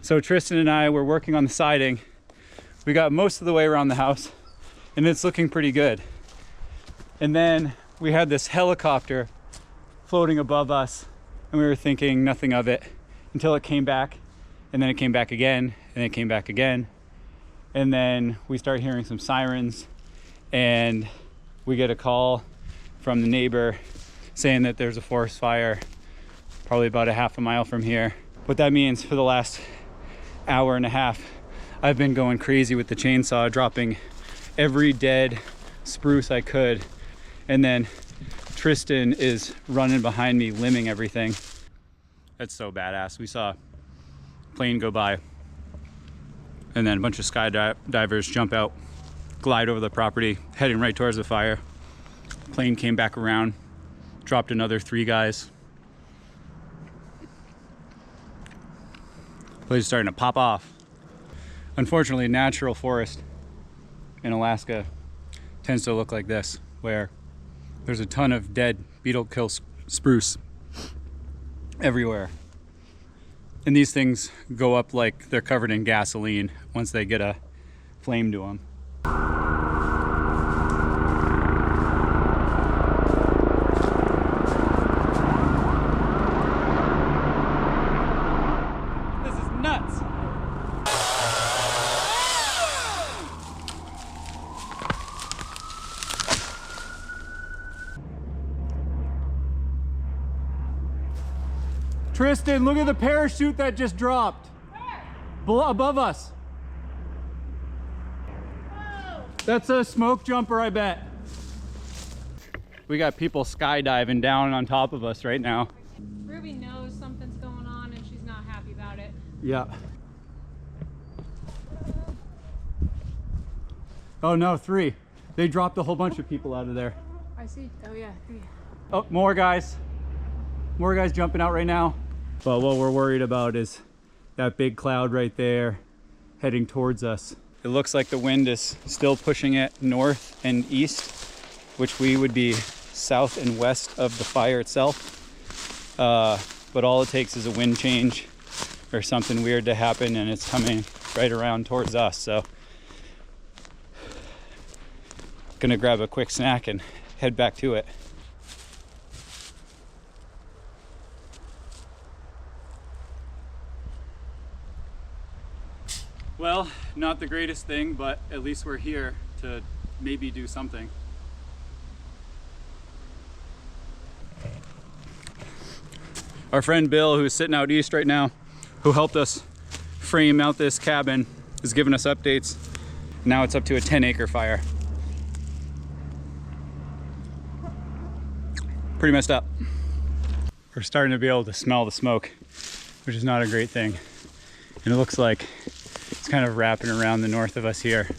So Tristan and I were working on the siding. We got most of the way around the house and it's looking pretty good. And then we had this helicopter floating above us and we were thinking nothing of it until it came back, and then it came back again, and it came back again. And then we start hearing some sirens and we get a call from the neighbor saying that there's a forest fire probably about a half a mile from here. What that means, for the last hour and a half, I've been going crazy with the chainsaw, dropping every dead spruce I could. And then Tristan is running behind me, limbing everything. That's so badass. We saw a plane go by and then a bunch of skydivers jump out, glide over the property, heading right towards the fire. Plane came back around, dropped another 3 guys. Place is starting to pop off. Unfortunately, natural forest in Alaska tends to look like this, where there's a ton of dead beetle kill spruce everywhere. And these things go up like they're covered in gasoline once they get a flame to them. This is nuts. Tristan, look at the parachute that just dropped. Where? Above us. Whoa. That's a smoke jumper, I bet. We got people skydiving down on top of us right now. Ruby knows something's going on and she's not happy about it. Yeah. Oh no, 3. They dropped a whole bunch of people out of there. I see. Oh yeah, 3. Oh, more guys. More guys jumping out right now. But what we're worried about is that big cloud right there heading towards us. It looks like the wind is still pushing it north and east, which we would be south and west of the fire itself. But all it takes is a wind change or something weird to happen and it's coming right around towards us. So gonna grab a quick snack and head back to it. Well, not the greatest thing, but at least we're here to maybe do something. Our friend Bill, who's sitting out east right now, who helped us frame out this cabin, is giving us updates. Now it's up to a 10-acre fire. Pretty messed up. We're starting to be able to smell the smoke, which is not a great thing. And it looks like it's kind of wrapping around the north of us here.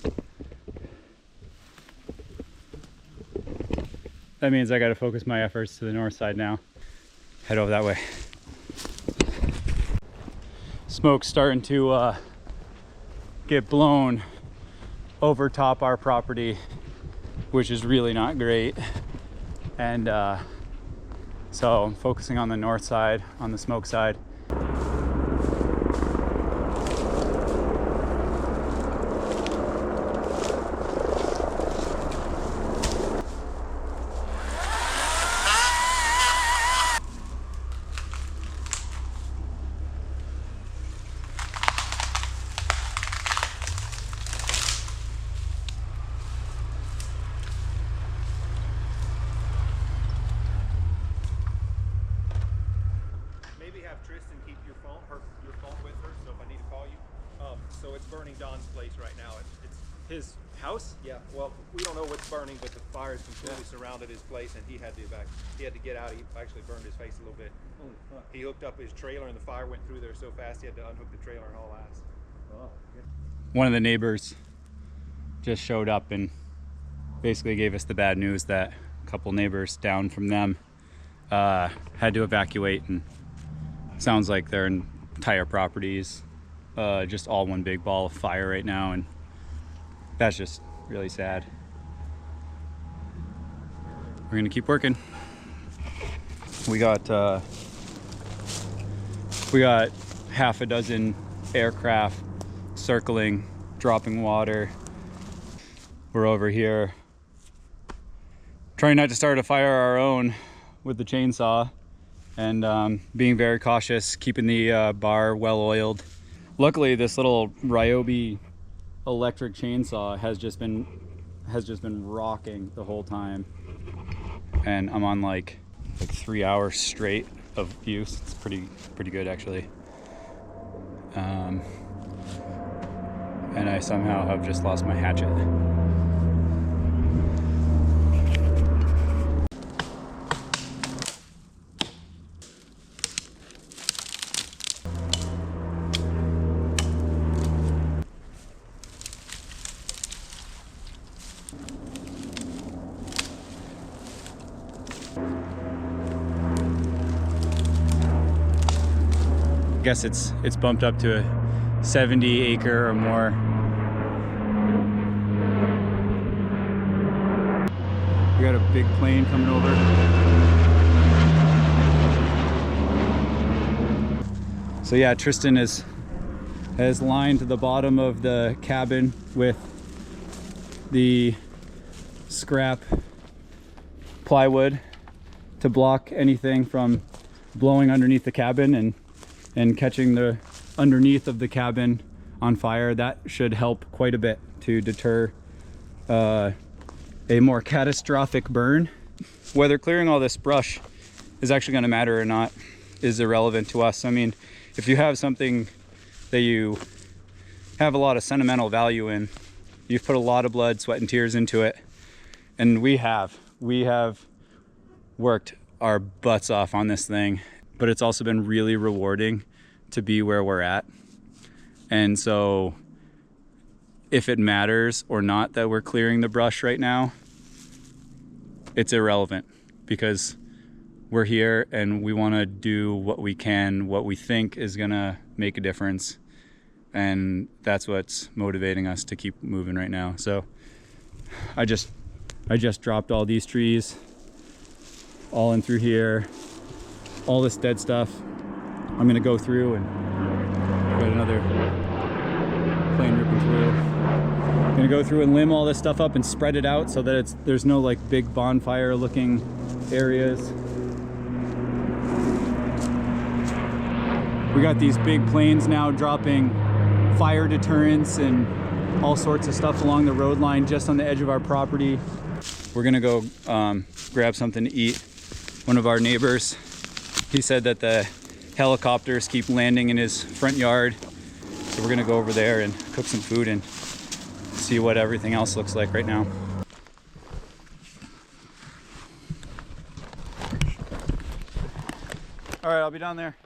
That means I got to focus my efforts to the north side now. Head over that way. Smoke's starting to get blown over top our property, which is really not great. And so I'm focusing on the north side, on the smoke side. Tristan keep your phone with her, so if I need to call you. So it's burning Don's place right now. It's His house? yeah. Well, we don't know what's burning, but the fire's completely surrounded his place, and he had to get out. He actually burned his face a little bit. Holy fuck. He hooked up his trailer, and the fire went through there so fast he had to unhook the trailer and haul ass. Oh, one of the neighbors just showed up and basically gave us the bad news that a couple neighbors down from them had to evacuate, and sounds like their entire properties just all one big ball of fire right now, and that's just really sad. We're gonna keep working. We got half a dozen aircraft circling, dropping water. We're over here trying not to start a fire our own with the chainsaw, and being very cautious, keeping the bar well oiled. Luckily, this little Ryobi electric chainsaw has just been rocking the whole time, and I'm on like 3 hours straight of use. It's pretty good actually. And I somehow have just lost my hatchet. I guess it's bumped up to a 70 acre or more. We got a big plane coming over. So yeah, Tristan has lined the bottom of the cabin with the scrap plywood to block anything from blowing underneath the cabin and catching the underneath of the cabin on fire. That should help quite a bit to deter a more catastrophic burn. Whether clearing all this brush is actually going to matter or not is irrelevant to us. I mean, if you have something that you have a lot of sentimental value in, you've put a lot of blood, sweat, and tears into it, and we have worked our butts off on this thing, but it's also been really rewarding to be where we're at. And so if it matters or not that we're clearing the brush right now, it's irrelevant, because we're here and we want to do what we can, what we think is gonna make a difference, and that's what's motivating us to keep moving right now. So I just dropped all these trees all in through here, all this dead stuff. I'm gonna go through and got another plane ripping through. I'm gonna go through and limb all this stuff up and spread it out so that there's no like big bonfire looking areas. We got these big planes now dropping fire deterrents and all sorts of stuff along the road line just on the edge of our property. We're gonna go grab something to eat. One of our neighbors, he said that the helicopters keep landing in his front yard, so we're gonna go over there and cook some food and see what everything else looks like right now. All right, I'll be down there.